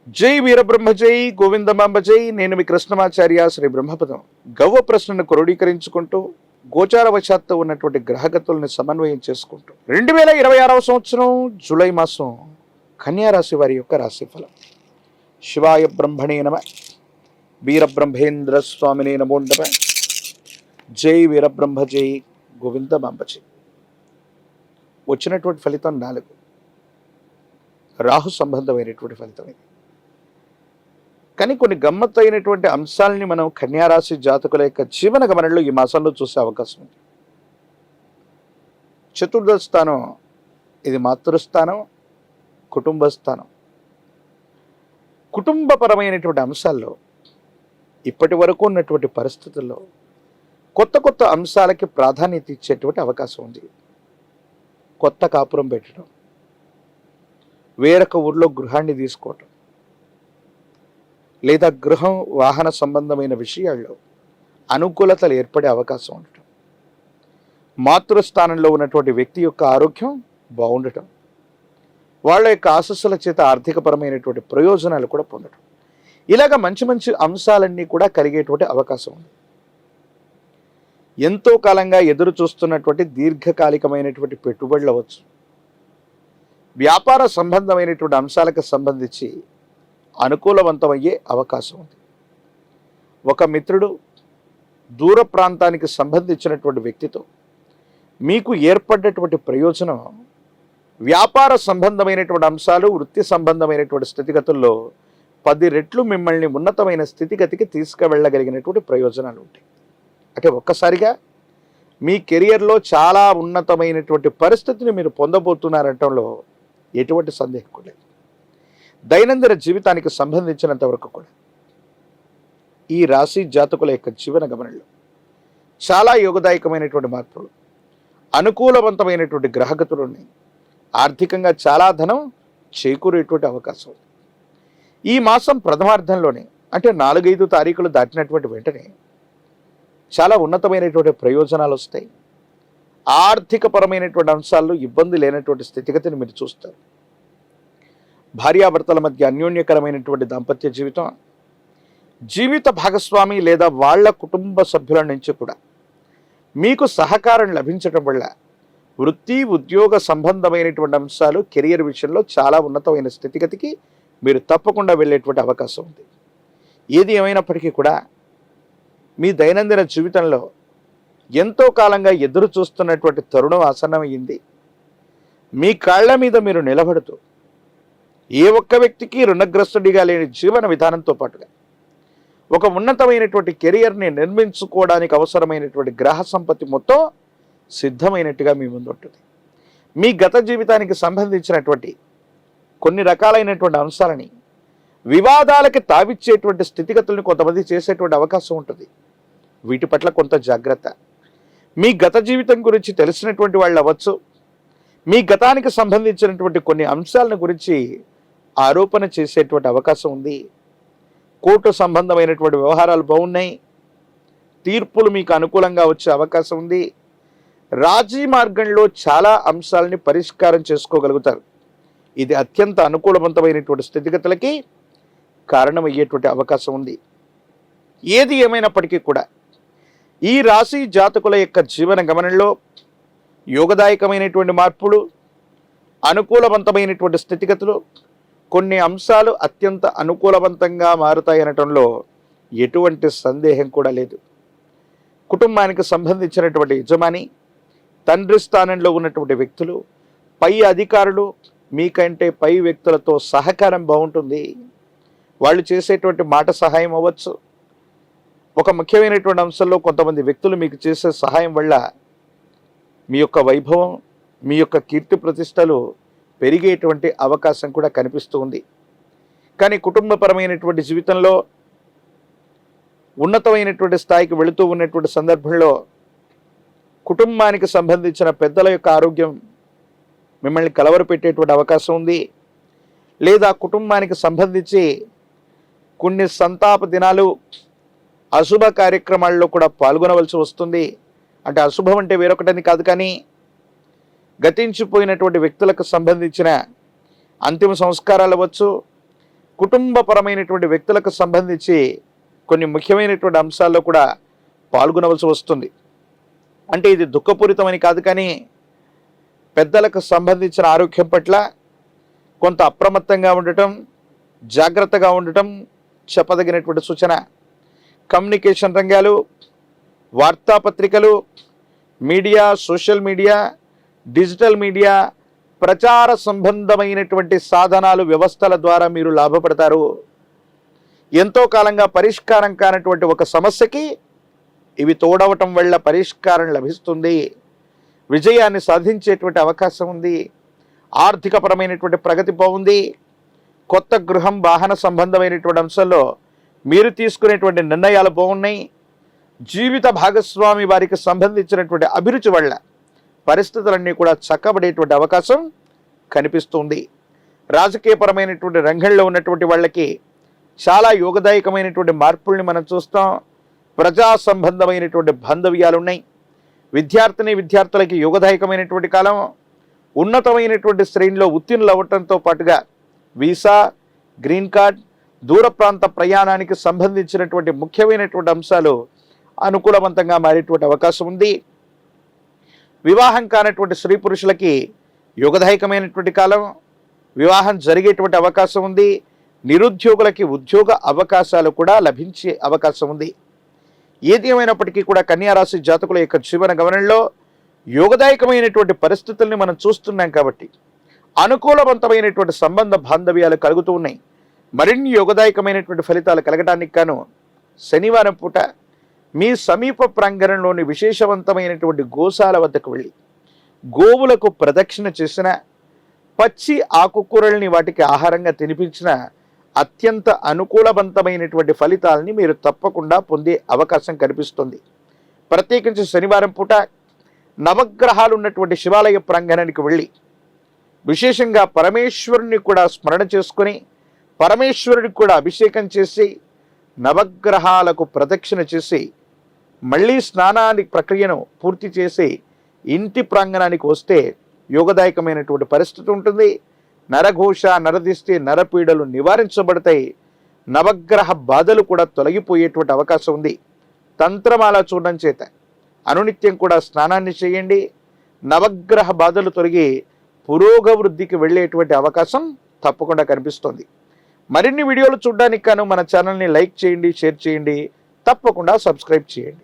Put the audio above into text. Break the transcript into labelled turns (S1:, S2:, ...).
S1: జై వీరబ్రహ్మ జై గోవిందమాంబ జై. నేను మీ కృష్ణమాచార్య శ్రీ బ్రహ్మపదం. గవ్వ ప్రశ్నను క్రోడీకరించుకుంటూ గోచారవశాత్తు ఉన్నటువంటి గ్రహగతుల్ని సమన్వయం చేసుకుంటూ 2026 సంవత్సరం జూలై మాసం కన్యారాశి వారి యొక్క రాశిఫలం. శివాయ బ్రహ్మణే నమ. వీరబ్రహ్మేంద్ర స్వామినే నమో నమ. జై వీరబ్రహ్మ జై గోవిందమాంబ జై. వచ్చినటువంటి ఫలితం 4. రాహు సంబంధమైనటువంటి ఫలితం ఇది. కానీ కొన్ని గమ్మత్తైనటువంటి అంశాలని మనం కన్యారాశి జాతకుల యొక్క జీవన గమనంలో ఈ మాసంలో చూసే అవకాశం ఉంది. చతుర్థ స్థానం ఇది మాతృస్థానం, కుటుంబ స్థానం. కుటుంబపరమైనటువంటి అంశాల్లో ఇప్పటి వరకు ఉన్నటువంటి పరిస్థితుల్లో కొత్త కొత్త అంశాలకి ప్రాధాన్యత ఇచ్చేటువంటి అవకాశం ఉంది. కొత్త కాపురం పెట్టడం, వేరొక ఊర్లో గృహాన్ని తీసుకోవటం, లేదా గృహం వాహన సంబంధమైన విషయాల్లో అనుకూలతలు ఏర్పడే అవకాశం ఉండటం, మాతృస్థానంలో ఉన్నటువంటి వ్యక్తి యొక్క ఆరోగ్యం బాగుండటం, వాళ్ళ యొక్క ఆశస్సుల చేత ఆర్థికపరమైనటువంటి ప్రయోజనాలు కూడా పొందడం, ఇలాగ మంచి మంచి అంశాలన్నీ కూడా కలిగేటువంటి అవకాశం ఉంది. ఎంతో కాలంగా ఎదురు చూస్తున్నటువంటి దీర్ఘకాలికమైనటువంటి పెట్టుబడులు అవ్వచ్చు, వ్యాపార సంబంధమైనటువంటి అంశాలకు సంబంధించి అనుకూలవంతమయ్యే అవకాశం ఉంది. ఒక మిత్రుడు దూర ప్రాంతానికి సంబంధించినటువంటి వ్యక్తితో మీకు ఏర్పడ్డటువంటి ప్రయోజనం వ్యాపార సంబంధమైనటువంటి అంశాలు, వృత్తి సంబంధమైనటువంటి స్థితిగతుల్లో 10 రెట్లు మిమ్మల్ని ఉన్నతమైన స్థితిగతికి తీసుకువెళ్ళగలిగినటువంటి ప్రయోజనాలు ఉంటాయి. అంటే ఒక్కసారిగా మీ కెరియర్లో చాలా ఉన్నతమైనటువంటి పరిస్థితిని మీరు పొందబోతున్నారనటంలో ఎటువంటి సందేహం లేదు. దైనందిన జీవితానికి సంబంధించినంత వరకు కూడా ఈ రాశి జాతకుల యొక్క జీవన గమనంలో చాలా యోగదాయకమైనటువంటి మార్పులు, అనుకూలవంతమైనటువంటి గ్రహగతులు ఉన్నాయి. ఆర్థికంగా చాలా ధనం చేకూరేటువంటి అవకాశం ఉంది. ఈ మాసం ప్రథమార్థంలోనే అంటే 4-5 తారీఖులు దాటినటువంటి వెంటనే చాలా ఉన్నతమైనటువంటి ప్రయోజనాలు వస్తాయి. ఆర్థికపరమైనటువంటి అంశాల్లో ఇబ్బంది లేనటువంటి స్థితిగతిని మీరు చూస్తారు. భార్యాభర్తల మధ్య అన్యోన్యకరమైనటువంటి దాంపత్య జీవితం, జీవిత భాగస్వామి లేదా వాళ్ళ కుటుంబ సభ్యుల నుంచి కూడా మీకు సహకారం లభించడం వల్ల వృత్తి ఉద్యోగ సంబంధమైనటువంటి అంశాలు కెరియర్ విషయంలో చాలా ఉన్నతమైన స్థితిగతికి మీరు తప్పకుండా వెళ్ళేటువంటి అవకాశం ఉంది. ఏది ఏమైనప్పటికీ కూడా మీ దైనందిన జీవితంలో ఎంతో కాలంగా ఎదురు చూస్తున్నటువంటి తరుణం ఆసన్నమైంది. మీ కాళ్ల మీద మీరు నిలబడుతూ ఏ ఒక్క వ్యక్తికి రుణగ్రస్తుడిగా లేని జీవన విధానంతో పాటుగా ఒక ఉన్నతమైనటువంటి కెరియర్ని నిర్మించుకోవడానికి అవసరమైనటువంటి గ్రహ సంపత్తి మొత్తం సిద్ధమైనట్టుగా మీ ముందు ఉంటుంది. మీ గత జీవితానికి సంబంధించినటువంటి కొన్ని రకాలైనటువంటి అంశాలని వివాదాలకి తావిచ్చేటువంటి స్థితిగతులను కొంతమంది చేసేటువంటి అవకాశం ఉంటుంది. వీటి పట్ల కొంత జాగ్రత్త. మీ గత జీవితం గురించి తెలిసినటువంటి వాళ్ళు అవ్వచ్చు, మీ గతానికి సంబంధించినటువంటి కొన్ని అంశాలను గురించి ఆరోపణ చేసేటువంటి అవకాశం ఉంది. కోర్టు సంబంధమైనటువంటి వ్యవహారాలు బాగున్నాయి, తీర్పులు మీకు అనుకూలంగా వచ్చే అవకాశం ఉంది. రాజీ మార్గంలో చాలా అంశాలని పరిష్కారం చేసుకోగలుగుతారు. ఇది అత్యంత అనుకూలవంతమైనటువంటి స్థితిగతులకి కారణమయ్యేటువంటి అవకాశం ఉంది. ఏది ఏమైనప్పటికీ కూడా ఈ రాశి జాతకుల యొక్క జీవన గమనంలో యోగదాయకమైనటువంటి మార్పులు, అనుకూలవంతమైనటువంటి స్థితిగతులు, కొన్ని అంశాలు అత్యంత అనుకూలవంతంగా మారుతాయనటంలో ఎటువంటి సందేహం కూడా లేదు. కుటుంబానికి సంబంధించినటువంటి యజమాని, తండ్రి స్థానంలో ఉన్నటువంటి వ్యక్తులు, పై అధికారులు, మీకంటే పై వ్యక్తులతో సహకారం బాగుంటుంది. వాళ్ళు చేసేటువంటి మాట సహాయం అవ్వచ్చు. ఒక ముఖ్యమైనటువంటి అంశంలో కొంతమంది వ్యక్తులు మీకు చేసే సహాయం వల్ల మీ యొక్క వైభవం, మీ యొక్క కీర్తి ప్రతిష్టలు పెరిగేటువంటి అవకాశం కూడా కనిపిస్తూ ఉంది. కానీ కుటుంబపరమైనటువంటి జీవితంలో ఉన్నతమైనటువంటి స్థాయికి వెళుతూ ఉన్నటువంటి సందర్భంలో కుటుంబానికి సంబంధించిన పెద్దల యొక్క ఆరోగ్యం మిమ్మల్ని కలవరపెట్టేటువంటి అవకాశం ఉంది. లేదా కుటుంబానికి సంబంధించి కొన్ని సంతాప దినాలు, అశుభ కార్యక్రమాల్లో కూడా పాల్గొనవలసి వస్తుంది. అంటే అశుభం అంటే వేరొకటని కాదు, కానీ గతించిపోయినటువంటి వ్యక్తులకు సంబంధించిన అంతిమ సంస్కారాలు అవ్వచ్చు, కుటుంబపరమైనటువంటి వ్యక్తులకు సంబంధించి కొన్ని ముఖ్యమైనటువంటి అంశాల్లో కూడా పాల్గొనవలసి వస్తుంది. అంటే ఇది దుఃఖపూరితమని కాదు, కానీ పెద్దలకు సంబంధించిన ఆరోగ్యం పట్ల కొంత అప్రమత్తంగా ఉండటం, జాగ్రత్తగా ఉండటం చెప్పదగినటువంటి సూచన. కమ్యూనికేషన్ రంగాలు, వార్తాపత్రికలు, media, social media, digital media, ప్రచార సంబంధమైనటువంటి సాధనాలు, వ్యవస్థల ద్వారా మీరు లాభపడతారు. ఎంతో కాలంగా పరిష్కారం కానటువంటి ఒక సమస్యకి ఇవి తోడవటం వల్ల పరిష్కారం లభిస్తుంది. విజయాన్ని సాధించేటువంటి అవకాశం ఉంది. ఆర్థికపరమైనటువంటి ప్రగతి బాగుంది. కొత్త గృహం, వాహన సంబంధమైనటువంటి అంశంలో మీరు తీసుకునేటువంటి నిర్ణయాలు బాగున్నాయి. జీవిత భాగస్వామి వారికి సంబంధించినటువంటి అభిరుచి వల్ల పరిస్థితులన్నీ కూడా చక్కబడేటువంటి అవకాశం కనిపిస్తుంది. రాజకీయపరమైనటువంటి రంగంలో ఉన్నటువంటి వాళ్ళకి చాలా యోగదాయకమైనటువంటి మార్పుల్ని మనం చూస్తాం. ప్రజా సంబంధమైనటువంటి బాంధవ్యాలు ఉన్నాయి. విద్యార్థులకి యోగదాయకమైనటువంటి కాలం. ఉన్నతమైనటువంటి శ్రేణిలో ఉత్తీర్ణులు అవ్వటంతో పాటుగా వీసా, గ్రీన్ కార్డ్, దూర ప్రాంత ప్రయాణానికి సంబంధించినటువంటి ముఖ్యమైనటువంటి అంశాలు అనుకూలవంతంగా మారేటువంటి అవకాశం ఉంది. వివాహం కానటువంటి స్త్రీ పురుషులకి యోగదాయకమైనటువంటి కాలం. వివాహం జరిగేటువంటి అవకాశం ఉంది. నిరుద్యోగులకి ఉద్యోగ అవకాశాలు కూడా లభించే అవకాశం ఉంది. ఏది ఏమైనప్పటికీ కూడా కన్యారాశి జాతకుల యొక్క జీవన గమనంలో యోగదాయకమైనటువంటి పరిస్థితుల్ని మనం చూస్తున్నాం కాబట్టి అనుకూలవంతమైనటువంటి సంబంధ బాంధవ్యాలు కలుగుతూ ఉన్నాయి. మరిన్ని యోగదాయకమైనటువంటి ఫలితాలు కలగడానికి గాను శనివారం పూట మీ సమీప ప్రాంగణంలోని విశేషవంతమైనటువంటి గోశాల వద్దకు వెళ్ళి గోవులకు ప్రదక్షిణ చేసిన, పచ్చి ఆకుకూరల్ని వాటికి ఆహారంగా తినిపించిన అత్యంత అనుకూలవంతమైనటువంటి ఫలితాలని మీరు తప్పకుండా పొందే అవకాశం కనిపిస్తుంది. ప్రత్యేకించి శనివారం పూట నవగ్రహాలు ఉన్నటువంటి శివాలయ ప్రాంగణానికి వెళ్ళి విశేషంగా పరమేశ్వరుని కూడా స్మరణ చేసుకొని, పరమేశ్వరుడికి కూడా అభిషేకం చేసి, నవగ్రహాలకు ప్రదక్షిణ చేసి, మళ్ళీ స్నానానికి ప్రక్రియను పూర్తి చేసి ఇంటి ప్రాంగణానికి వస్తే యోగదాయకమైనటువంటి పరిస్థితి ఉంటుంది. నరఘోష, నరదిష్టి, నరపీడలు నివారించబడతాయి. నవగ్రహ బాధలు కూడా తొలగిపోయేటువంటి అవకాశం ఉంది. తంత్రమాల చూడడం చేత అనునిత్యం కూడా స్నానాన్ని చేయండి. నవగ్రహ బాధలు తొలగి పురోగవృద్ధికి వెళ్ళేటువంటి అవకాశం తప్పకుండా కనిపిస్తుంది. మరిన్ని వీడియోలు చూడడానికి గాను మన ఛానల్ని లైక్ చేయండి, షేర్ చేయండి, తప్పకుండా సబ్స్క్రైబ్ చేయండి.